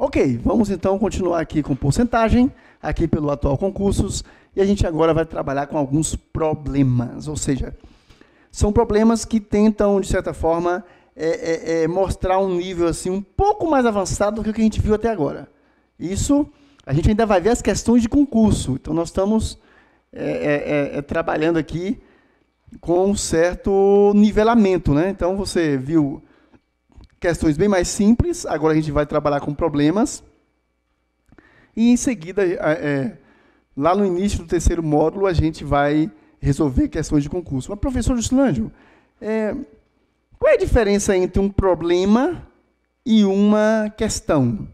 Ok, vamos então continuar aqui com porcentagem, aqui pelo atual concursos, e a gente agora vai trabalhar com alguns problemas, ou seja, são problemas que tentam, de certa forma, mostrar um nível assim, um pouco mais avançado do que o que a gente viu até agora. Isso, a gente ainda vai ver as questões de concurso, então nós estamos trabalhando aqui com um certo nivelamento, né? Então, você viu questões bem mais simples, agora a gente vai trabalhar com problemas, e em seguida, lá no início do terceiro módulo, a gente vai resolver questões de concurso. Mas, professor Juscelândio, qual é a diferença entre um problema e uma questão?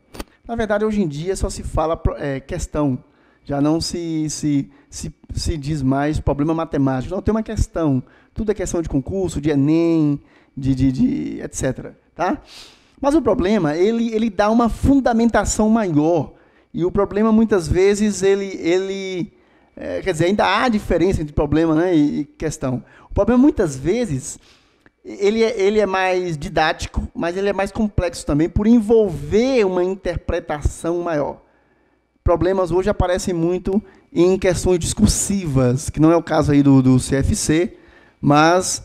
Na verdade, hoje em dia, só se fala questão, já não se diz mais problema matemático. Não, tem uma questão, tudo é questão de concurso, de Enem, de etc. Tá? Mas o problema, ele dá uma fundamentação maior. E o problema, muitas vezes, quer dizer, ainda há diferença entre problema, né, e questão. O problema, muitas vezes, ele é mais didático, mas ele é mais complexo também, por envolver uma interpretação maior. Problemas hoje aparecem muito em questões discursivas, que não é o caso aí do CFC, mas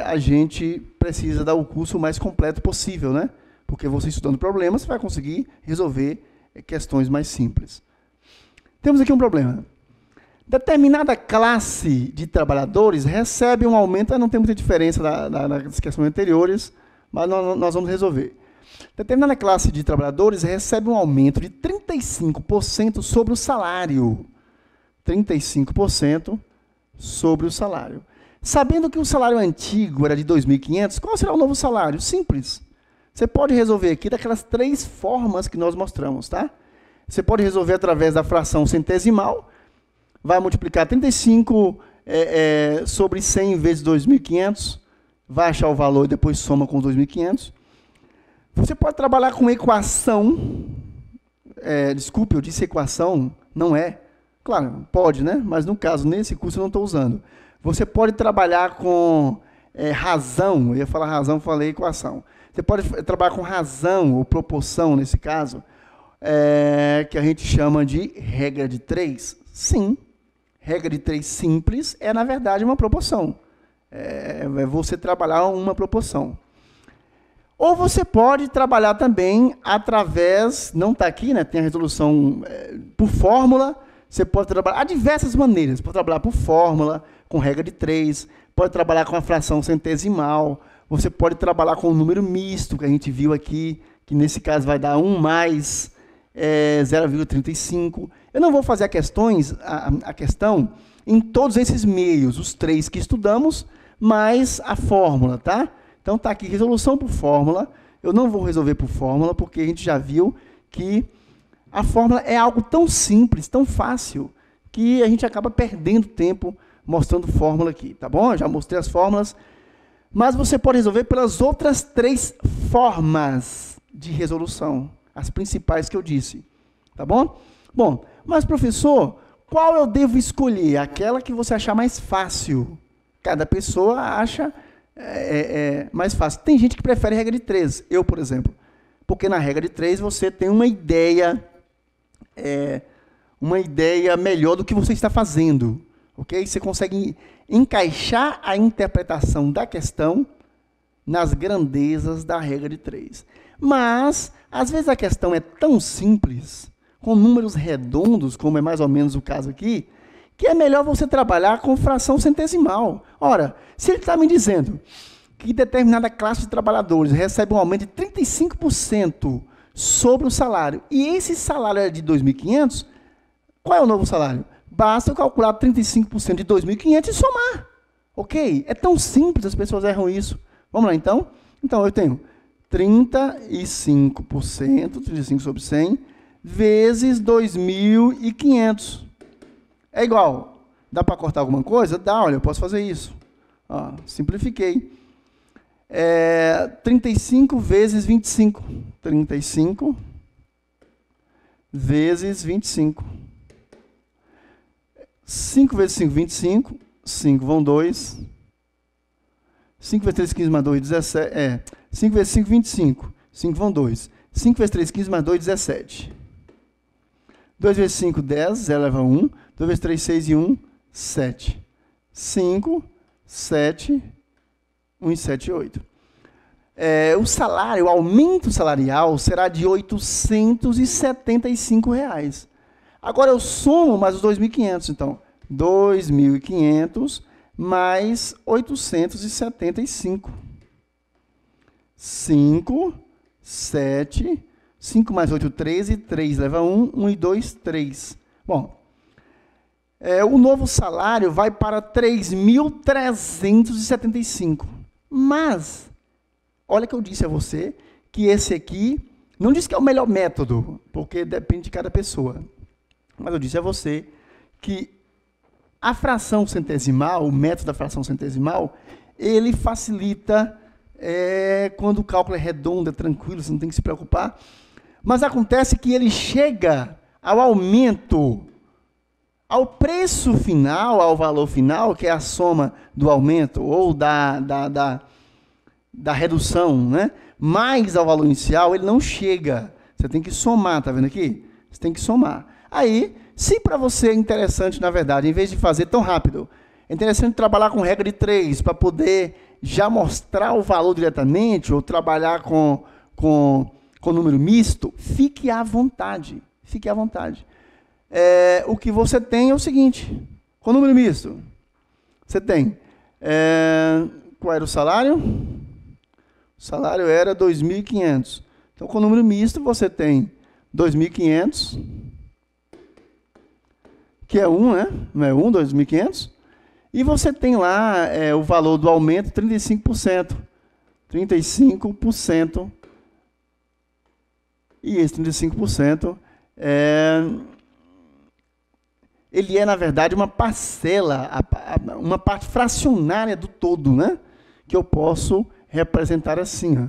a gente precisa dar o curso o mais completo possível, né? Porque você estudando problemas, você vai conseguir resolver questões mais simples. Temos aqui um problema. Determinada classe de trabalhadores recebe um aumento, não tem muita diferença das questões anteriores, mas nós vamos resolver. Determinada classe de trabalhadores recebe um aumento de 35% sobre o salário. 35% sobre o salário. Sabendo que o salário antigo era de 2.500, qual será o novo salário? Simples. Você pode resolver aqui daquelas 3 formas que nós mostramos, tá? Você pode resolver através da fração centesimal, vai multiplicar 35 sobre 100 vezes 2.500, vai achar o valor e depois soma com os 2.500. Você pode trabalhar com equação, desculpe, eu disse equação, não é. Claro, pode, né? Mas no caso, nesse curso eu não estou usando. Você pode trabalhar com razão, eu ia falar razão, falei equação. Você pode trabalhar com razão ou proporção, nesse caso, que a gente chama de regra de 3. Sim, regra de 3 simples na verdade, uma proporção. É você trabalhar uma proporção. Ou você pode trabalhar também através, não está aqui, né, tem a resolução por fórmula, você pode trabalhar de diversas maneiras. Pode trabalhar por fórmula, com regra de 3, pode trabalhar com a fração centesimal, você pode trabalhar com o número misto, que a gente viu aqui, que nesse caso vai dar 1 mais 0,35. Eu não vou fazer a questão em todos esses meios, os 3 que estudamos, mais a fórmula, tá? Então, está aqui, resolução por fórmula. Eu não vou resolver por fórmula, porque a gente já viu que a fórmula é algo tão simples, tão fácil, que a gente acaba perdendo tempo mostrando fórmula aqui, tá bom? Eu já mostrei as fórmulas, mas você pode resolver pelas outras 3 formas de resolução, as principais que eu disse, tá bom? Bom, mas, professor, qual eu devo escolher? Aquela que você achar mais fácil. Cada pessoa acha mais fácil. Tem gente que prefere regra de 3, eu, por exemplo, porque na regra de 3 você tem uma ideia melhor do que você está fazendo, ok? Você consegue encaixar a interpretação da questão nas grandezas da regra de 3. Mas, às vezes a questão é tão simples, com números redondos, como é mais ou menos o caso aqui, que é melhor você trabalhar com fração centesimal. Ora, se ele está me dizendo que determinada classe de trabalhadores recebe um aumento de 35% sobre o salário, e esse salário é de 2.500, qual é o novo salário? Basta eu calcular 35% de 2.500 e somar. Ok? É tão simples, as pessoas erram isso. Vamos lá, então? Então, eu tenho 35%, 35 sobre 100, vezes 2.500. É igual. Dá para cortar alguma coisa? Dá, olha, eu posso fazer isso. Ó, simplifiquei. 35 vezes 25. 35 vezes 25. 5 vezes 5, 25. 5 vão 2. 5 vezes 3, 15 mais 2, 17. 5 vezes 5, 25. 5 vão 2. 5 vezes 3, 15, mais 2, 17. 2 vezes 5, 10, 0 leva 1. 2 vezes 3, 6 e 1, 7. 5, 7, 1 e 7, 8. O salário, o aumento salarial será de R$ 875. Agora eu somo mais os 2.500, então, 2.500 mais 875. 5, 7, 5 mais 8, 13, 3 leva 1, 1 e 2, 3. Bom, o novo salário vai para 3.375. Mas, olha que eu disse a você que esse aqui, não disse que é o melhor método, porque depende de cada pessoa. Mas eu disse a você que a fração centesimal, o método da fração centesimal, ele facilita quando o cálculo é redondo, é tranquilo, você não tem que se preocupar. Mas acontece que ele chega ao aumento, ao preço final, ao valor final, que é a soma do aumento ou da redução, né? Mais ao valor inicial, ele não chega. Você tem que somar, tá vendo aqui? Você tem que somar. Aí, se para você é interessante, na verdade, em vez de fazer tão rápido, é interessante trabalhar com regra de 3, para poder já mostrar o valor diretamente, ou trabalhar com número misto, fique à vontade. Fique à vontade. O que você tem é o seguinte, com número misto, você tem, qual era o salário? O salário era 2.500. Então, com número misto, você tem 2.500, que é 1, né? Não é 1, 2.500. E você tem lá o valor do aumento, 35%. 35%. E esse 35% ele é, na verdade, uma parcela, uma parte fracionária do todo, né? Que eu posso representar assim, ó,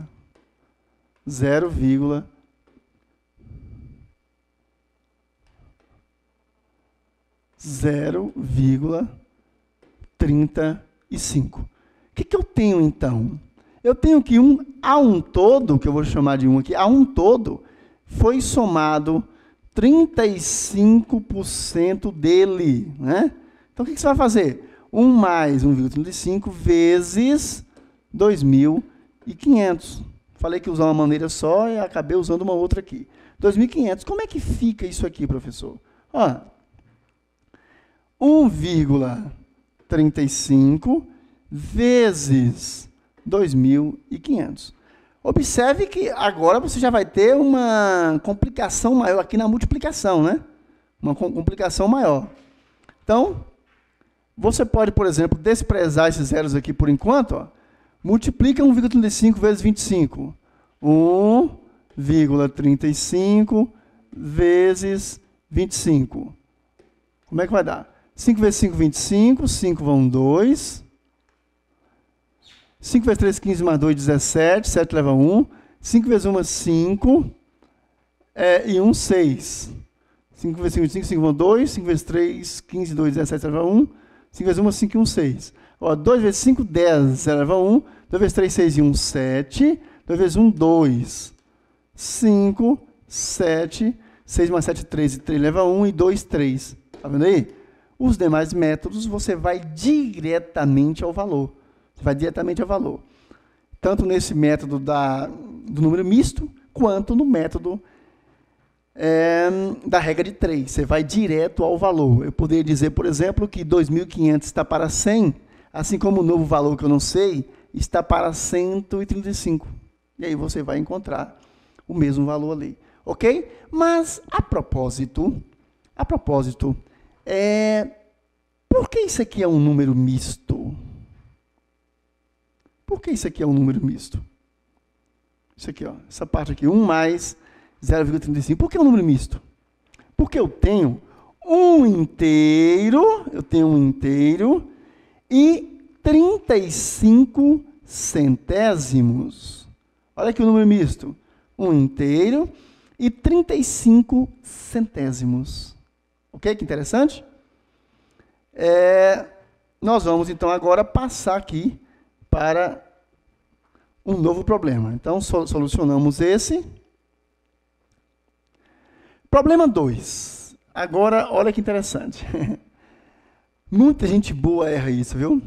0,35. O que eu tenho, então? Eu tenho que a um todo, que eu vou chamar de 1 aqui, a um todo, foi somado 35% dele, né? Então, o que você vai fazer? 1 mais 1,35 vezes 2.500. Falei que ia usar uma maneira só e acabei usando uma outra aqui. 2.500. Como é que fica isso aqui, professor? 1,35 vezes 2.500. Observe que agora você já vai ter uma complicação maior aqui na multiplicação, né? Uma complicação maior. Então, você pode, por exemplo, desprezar esses zeros aqui por enquanto. Ó. Multiplica 1,35 vezes 25. 1,35 vezes 25. Como é que vai dar? 5 vezes 5, 25. 5 vão 2. 5 vezes 3, 15, mais 2, 17. 7 leva 1. 5 vezes 1, 5. E 1, 6. 5 vezes 5, 25. 5 vão 2. 5 vezes 3, 15, 2, 17. 7 leva 1. 5 vezes 1, 5 e 1, 6. 2 vezes 5, 10. 0 leva 1. 2 vezes 3, 6 e 1, 7. 2 vezes 1, 2. 5, 7. 6 mais 7, 13. 3 leva 1 e 2, 3. Está vendo aí? Os demais métodos, você vai diretamente ao valor. Você vai diretamente ao valor. Tanto nesse método do número misto, quanto no método da regra de 3. Você vai direto ao valor. Eu poderia dizer, por exemplo, que 2.500 está para 100, assim como o novo valor que eu não sei, está para 135. E aí você vai encontrar o mesmo valor ali. Ok? Mas, a propósito, por que isso aqui é um número misto? Por que isso aqui é um número misto? Isso aqui, ó, essa parte aqui, 1 mais 0,35. Por que é um número misto? Porque eu tenho um inteiro e 35 centésimos. Olha aqui o número misto. Um inteiro e 35 centésimos. Ok? Que interessante? Nós vamos, então, agora passar aqui para um novo problema. Então, solucionamos esse. Problema 2. Agora, olha que interessante. Muita gente boa erra isso, viu?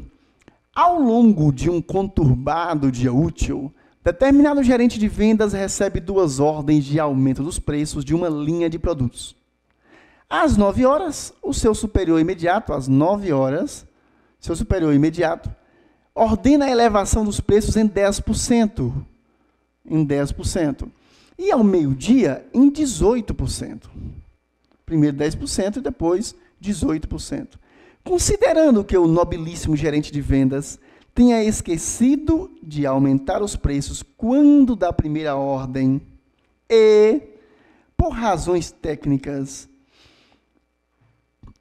Ao longo de um conturbado dia útil, determinado gerente de vendas recebe 2 ordens de aumento dos preços de uma linha de produtos. Às 9 horas, o seu superior imediato, às 9 horas, seu superior imediato, ordena a elevação dos preços em 10%. Em 10%. E ao meio-dia, em 18%. Primeiro 10% e depois 18%. Considerando que o nobilíssimo gerente de vendas tenha esquecido de aumentar os preços quando da primeira ordem e, por razões técnicas,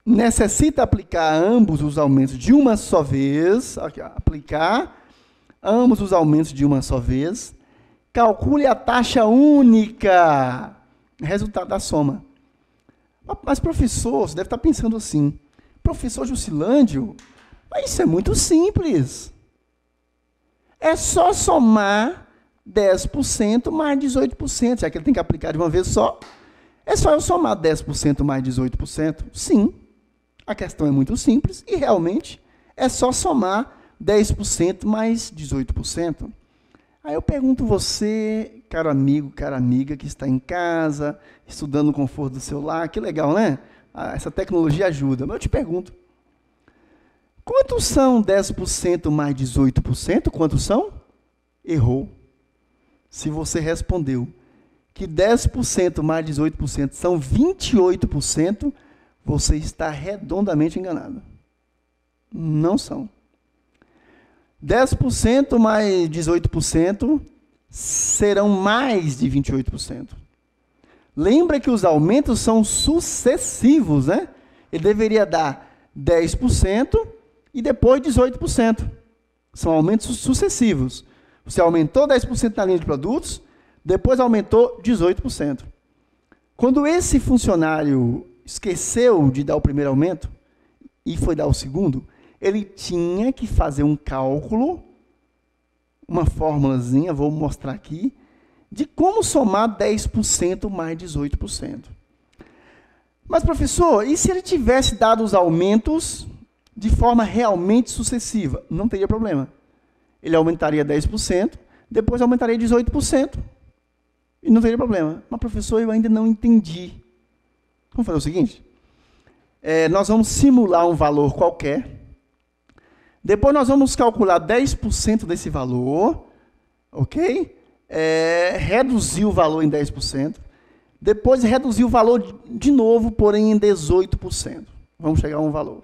necessita aplicar ambos os aumentos de uma só vez, aplicar ambos os aumentos de uma só vez, calcule a taxa única, resultado da soma. Mas, professor, você deve estar pensando assim, professor Jusilândio, mas isso é muito simples. É só somar 10% mais 18%, já que ele tem que aplicar de uma vez só. É só eu somar 10% mais 18%? Sim. A questão é muito simples e, realmente, é só somar 10% mais 18%. Aí eu pergunto você, caro amigo, cara amiga, que está em casa, estudando no conforto do seu lar, que legal, né? Essa tecnologia ajuda. Mas eu te pergunto, quantos são 10% mais 18%? Quantos são? Errou. Se você respondeu que 10% mais 18% são 28%, você está redondamente enganado. Não são. 10% mais 18% serão mais de 28%. Lembra que os aumentos são sucessivos, né? Ele deveria dar 10% e depois 18%. São aumentos sucessivos. Você aumentou 10% na linha de produtos, depois aumentou 18%. Quando esse funcionário esqueceu de dar o primeiro aumento e foi dar o segundo, ele tinha que fazer um cálculo, uma formulazinha, vou mostrar aqui, de como somar 10% mais 18%. Mas, professor, e se ele tivesse dado os aumentos de forma realmente sucessiva? Não teria problema. Ele aumentaria 10%, depois aumentaria 18%. E não teria problema. Mas, professor, eu ainda não entendi. Vamos fazer o seguinte? Nós vamos simular um valor qualquer. Depois nós vamos calcular 10% desse valor, ok? Reduzir o valor em 10%. Depois reduzir o valor de novo, porém em 18%. Vamos chegar a um valor.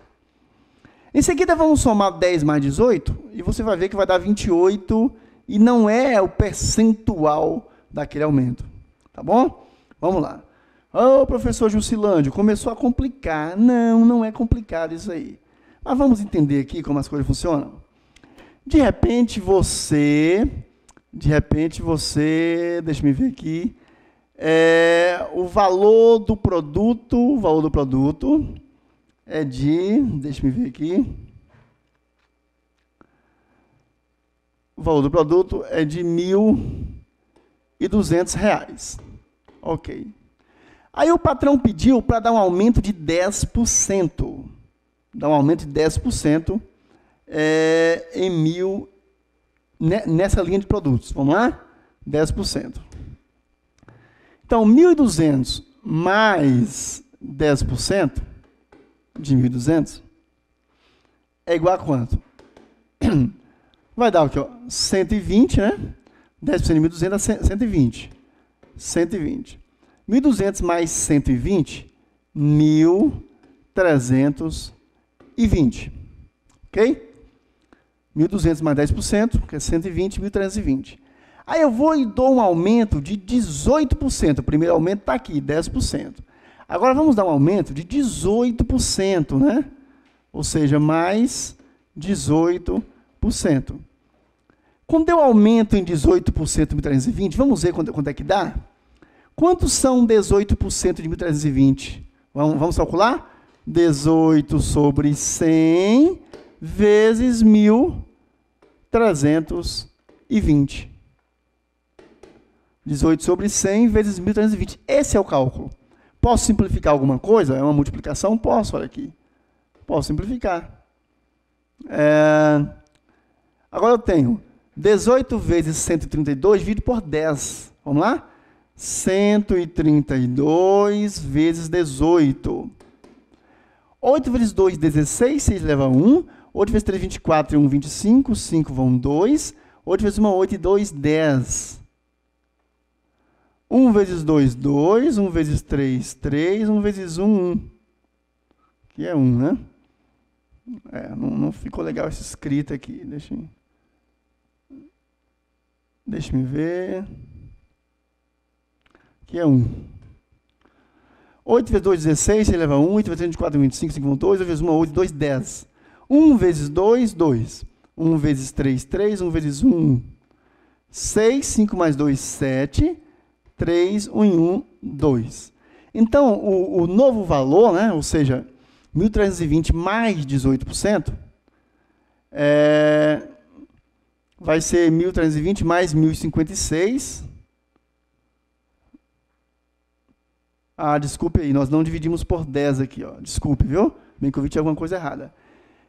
Em seguida vamos somar 10 mais 18 e você vai ver que vai dar 28 e não é o percentual daquele aumento. Tá bom? Vamos lá. Ô, professor Jusilândio, começou a complicar. Não, não é complicado isso aí. Mas vamos entender aqui como as coisas funcionam. De repente você, deixa eu ver aqui, o valor do produto é de, deixa eu ver aqui, o valor do produto é de R$1.200. Ok. Aí o patrão pediu para dar um aumento de 10%. Dar um aumento de 10% nessa linha de produtos. Vamos lá? 10%. Então, 1.200 mais 10% de 1.200 é igual a quanto? Vai dar o quê? 120, né? 10% de 1.200 dá 120. 120. 1.200 mais 120, 1.320. Ok? 1.200 mais 10%, que é 120, 1.320. Aí eu vou e dou um aumento de 18%. O primeiro aumento está aqui, 10%. Agora vamos dar um aumento de 18%, né? Ou seja, mais 18%. Quando eu aumento em 18% 1.320, vamos ver quanto é que dá? Quantos são 18% de 1.320? Vamos calcular? 18 sobre 100 vezes 1.320. 18 sobre 100 vezes 1.320. Esse é o cálculo. Posso simplificar alguma coisa? É uma multiplicação? Posso, olha aqui. Posso simplificar. Agora eu tenho 18 vezes 132 dividido por 10. Vamos lá? 132 vezes 18. 8 vezes 2, 16, 6 leva 1. 8 vezes 3, 24 e 1, 25. 5 vão 2. 8 vezes 1, 8 e 2, 10. 1 vezes 2, 2. 1 vezes 3, 3. 1 vezes 1, 1. Que é 1, né? Não ficou legal esse escrito aqui. Deixa eu ver. Que é 1. 8 vezes 2, 16, você leva 1. 8 vezes 3, 24, 25, 5 vão 2. 8 vezes 1, 8, 2, 10. 1 vezes 2, 2. 1 vezes 3, 3. 1 vezes 1, 1. 6, 5 mais 2, 7. 3, 1 e 1, 2. Então, o novo valor, né, ou seja, 1.320 mais 18%, vai ser 1.320 mais 1.056. Desculpe aí, nós não dividimos por 10 aqui, ó. Desculpe, viu? Bem que eu vi que tinha alguma coisa errada.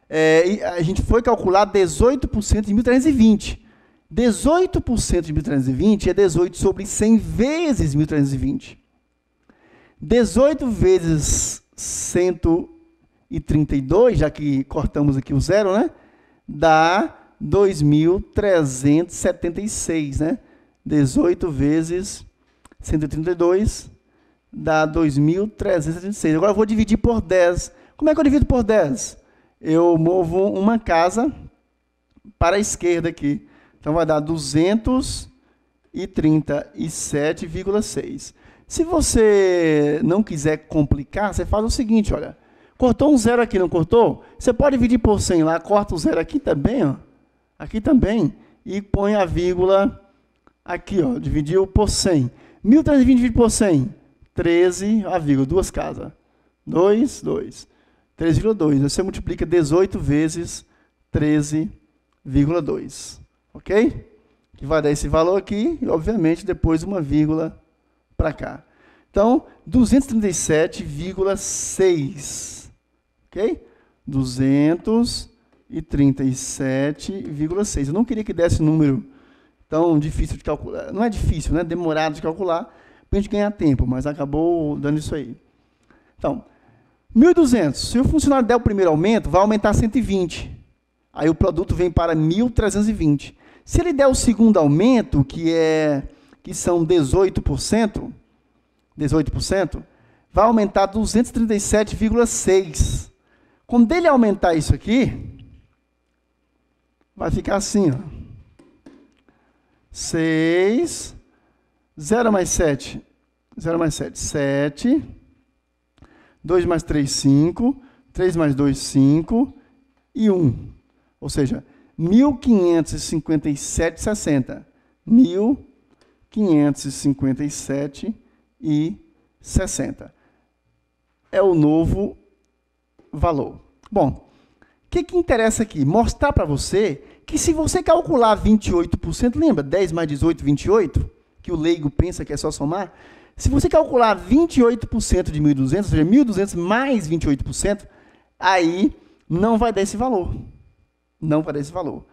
E a gente foi calcular 18% de 1.320. 18% de 1.320 é 18 sobre 100 vezes 1.320. 18 vezes 132, já que cortamos aqui o zero, né? Dá 2.376, né? 18 vezes 132 dá 2.376. Agora eu vou dividir por 10. Como é que eu divido por 10? Eu movo uma casa para a esquerda aqui. Então vai dar 237,6. Se você não quiser complicar, você faz o seguinte, olha. Cortou um zero aqui, não cortou? Você pode dividir por 100 lá, corta o zero aqui também, ó. Aqui também. E põe a vírgula aqui, ó. Dividiu por 100. 1.320 dividido por 100. 13, a vírgula, duas casas. 2, 2. 3,2. Você multiplica 18 vezes 13,2. Ok? Que vai dar esse valor aqui e, obviamente, depois uma vírgula para cá. Então, 237,6. Ok? 237,6. Eu não queria que desse número tão difícil de calcular. Não é difícil, né? Demorado de calcular, para a gente ganhar tempo, mas acabou dando isso aí. Então, 1.200. Se o funcionário der o primeiro aumento, vai aumentar 120. Aí o produto vem para 1.320. Se ele der o segundo aumento, que são 18%, vai aumentar 237,6. Quando ele aumentar isso aqui, vai ficar assim, ó. 6, 0 mais 7, 0 mais 7, 7, 2 mais 3, 5, 3 mais 2, 5 e 1. Ou seja, 1.557,60. 1.557,60. É o novo valor. Bom, o que interessa aqui? Mostrar para você que se você calcular 28%, lembra? 10 mais 18, 28? Que o leigo pensa que é só somar. Se você calcular 28% de 1.200, ou seja, 1.200 mais 28%, aí não vai dar esse valor. Não vai dar esse valor.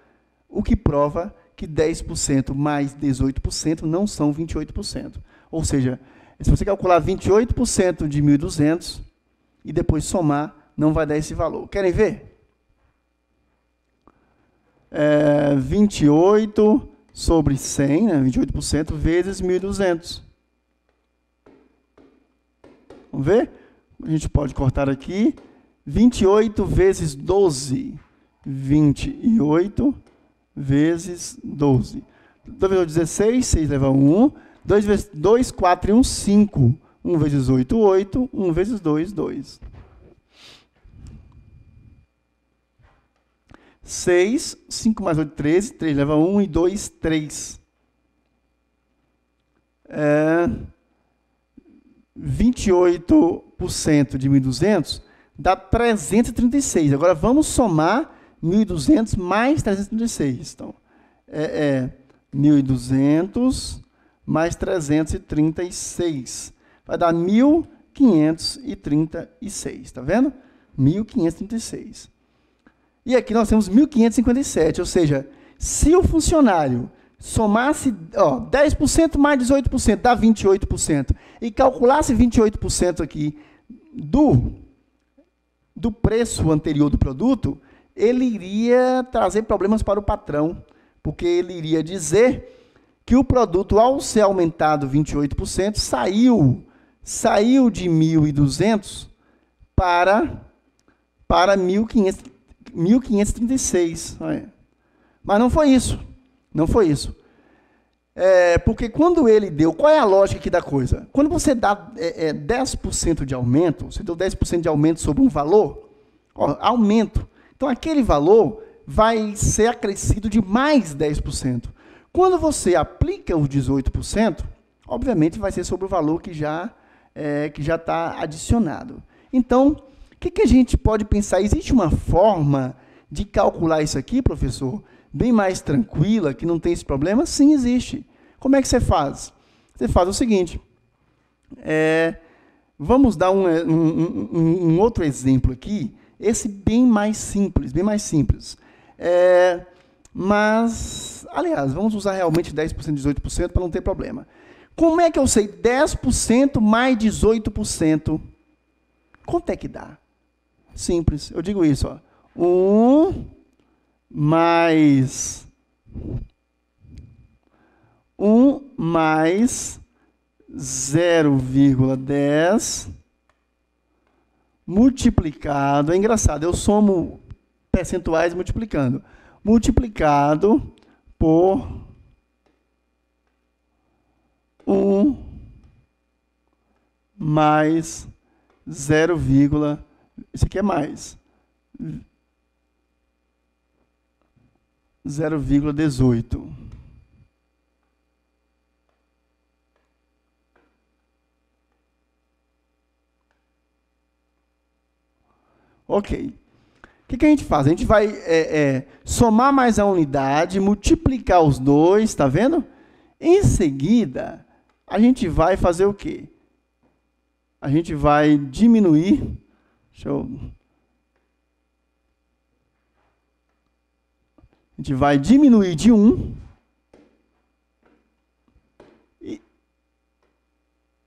O que prova que 10% mais 18% não são 28%. Ou seja, se você calcular 28% de 1.200 e depois somar, não vai dar esse valor. Querem ver? 28 sobre 100, né? 28% vezes 1.200. Vamos ver? A gente pode cortar aqui. 28 vezes 12. 28 vezes 12. 2 vezes 16, 6 leva 1. 2 vezes 2, 4 e 1, 5. 1 vezes 8, 8. 1 vezes 2, 2. 6, 5 mais 8, 13. 3 leva 1 e 2, 3. 28% de 1.200 dá 336. Agora vamos somar 1.200 mais 336. Então, 1.200 mais 336. Vai dar 1.557,60. 1.536, tá vendo? 1.536. E aqui nós temos 1.557, ou seja, se o funcionário somasse 10% mais 18%, dá 28%, e calculasse 28% aqui do preço anterior do produto, ele iria trazer problemas para o patrão, porque ele iria dizer que o produto, ao ser aumentado 28%, saiu de 1.200 para 1.536. Mas não foi isso. Não foi isso. Porque quando ele deu... Qual é a lógica aqui da coisa? Quando você dá 10% de aumento, você deu 10% de aumento sobre um valor, aumento. Então, aquele valor vai ser acrescido de mais 10%. Quando você aplica os 18%, obviamente vai ser sobre o valor que já está adicionado. Então, o que a gente pode pensar? Existe uma forma de calcular isso aqui, professor, bem mais tranquila, que não tem esse problema? Sim, existe. Como é que você faz? Você faz o seguinte, vamos dar um outro exemplo aqui, esse bem mais simples, mas, aliás, vamos usar realmente 10%, 18% para não ter problema. Como é que eu sei 10% mais 18%? Quanto é que dá? Simples, eu digo isso, 1 mais 0,10 multiplicado, é engraçado, eu somo percentuais multiplicando por 1 mais 0, isso aqui é mais 0,18. Ok. O que a gente faz? A gente vai somar mais a unidade, multiplicar os dois, está vendo? Em seguida, a gente vai fazer o quê? A gente vai diminuir. A gente vai diminuir de 1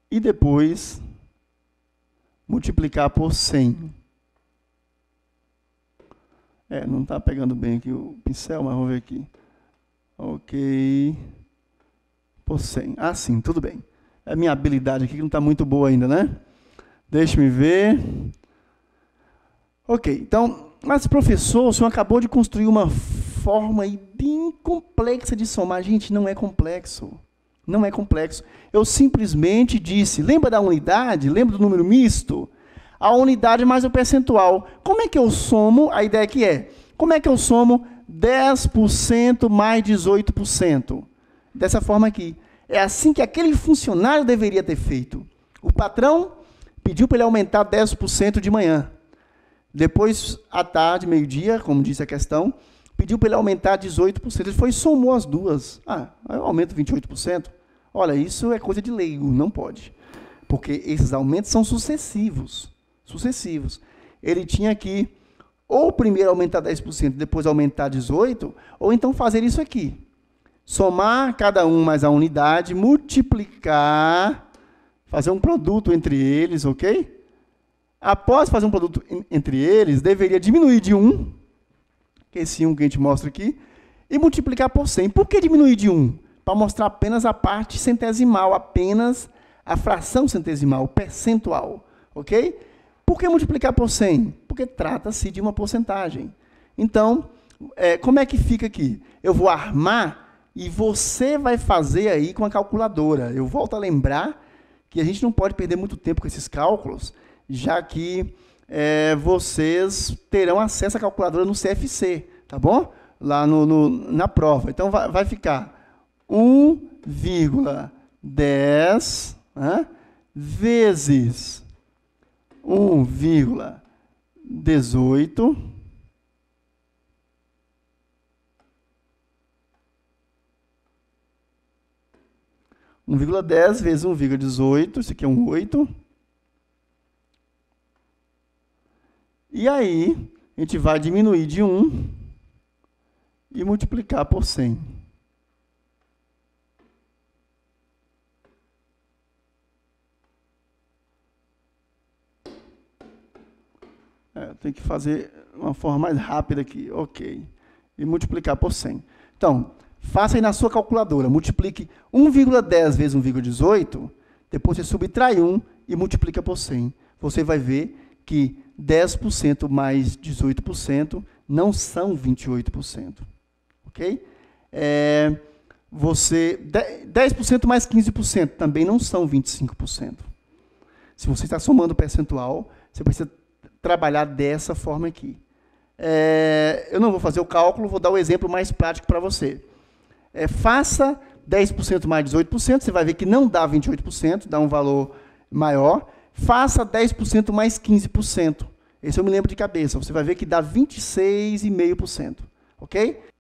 e depois multiplicar por 100. Não está pegando bem aqui o pincel, mas vamos ver aqui. Ok. Por 100. Ah, sim, tudo bem. É a minha habilidade aqui que não está muito boa ainda, né? Deixa-me ver. Ok, então, mas professor, o senhor acabou de construir uma forma aí bem complexa de somar. Gente, não é complexo. Não é complexo. Eu simplesmente disse, lembra da unidade? Lembra do número misto? A unidade mais o percentual. Como é que eu somo? A ideia aqui como é que eu somo 10% mais 18%? Dessa forma aqui. É assim que aquele funcionário deveria ter feito. O patrão pediu para ele aumentar 10% de manhã. Depois, à tarde, meio-dia, como disse a questão, pediu para ele aumentar 18%. Ele foi e somou as duas. Eu aumento 28%. Olha, isso é coisa de leigo, não pode. Porque esses aumentos são sucessivos. Ele tinha que ou primeiro aumentar 10%, depois aumentar 18%, ou então fazer isso aqui. Somar cada um mais a unidade, multiplicar, fazer um produto entre eles, ok? Após fazer um produto entre eles, deveria diminuir de 1, que é esse 1 que a gente mostra aqui, e multiplicar por 100. Por que diminuir de 1? Para mostrar apenas a parte centesimal, apenas a fração centesimal, o percentual, ok? Por que multiplicar por 100? Porque trata-se de uma porcentagem. Então, como é que fica aqui? Eu vou armar e você vai fazer aí com a calculadora. Eu volto a lembrar que a gente não pode perder muito tempo com esses cálculos, já que vocês terão acesso à calculadora no CFC, tá bom? Lá na prova. Então, vai ficar 1,10 vezes 1,18 1,10 vezes 1,18, isso aqui é um 8, E aí, a gente vai diminuir de 1 e multiplicar por 100. Tem que fazer uma forma mais rápida aqui. Ok. E multiplicar por 100. Então, faça aí na sua calculadora. Multiplique 1,10 vezes 1,18. Depois você subtrai 1 e multiplica por 100. Você vai ver que 10% mais 18% não são 28%. Ok? 10% mais 15% também não são 25%. Se você está somando o percentual, você precisa trabalhar dessa forma aqui. Eu não vou fazer o cálculo, vou dar o exemplo mais prático para você. Faça 10% mais 18%, você vai ver que não dá 28%, dá um valor maior. Faça 10% mais 15%. Esse eu me lembro de cabeça. Você vai ver que dá 26,5%. Ok?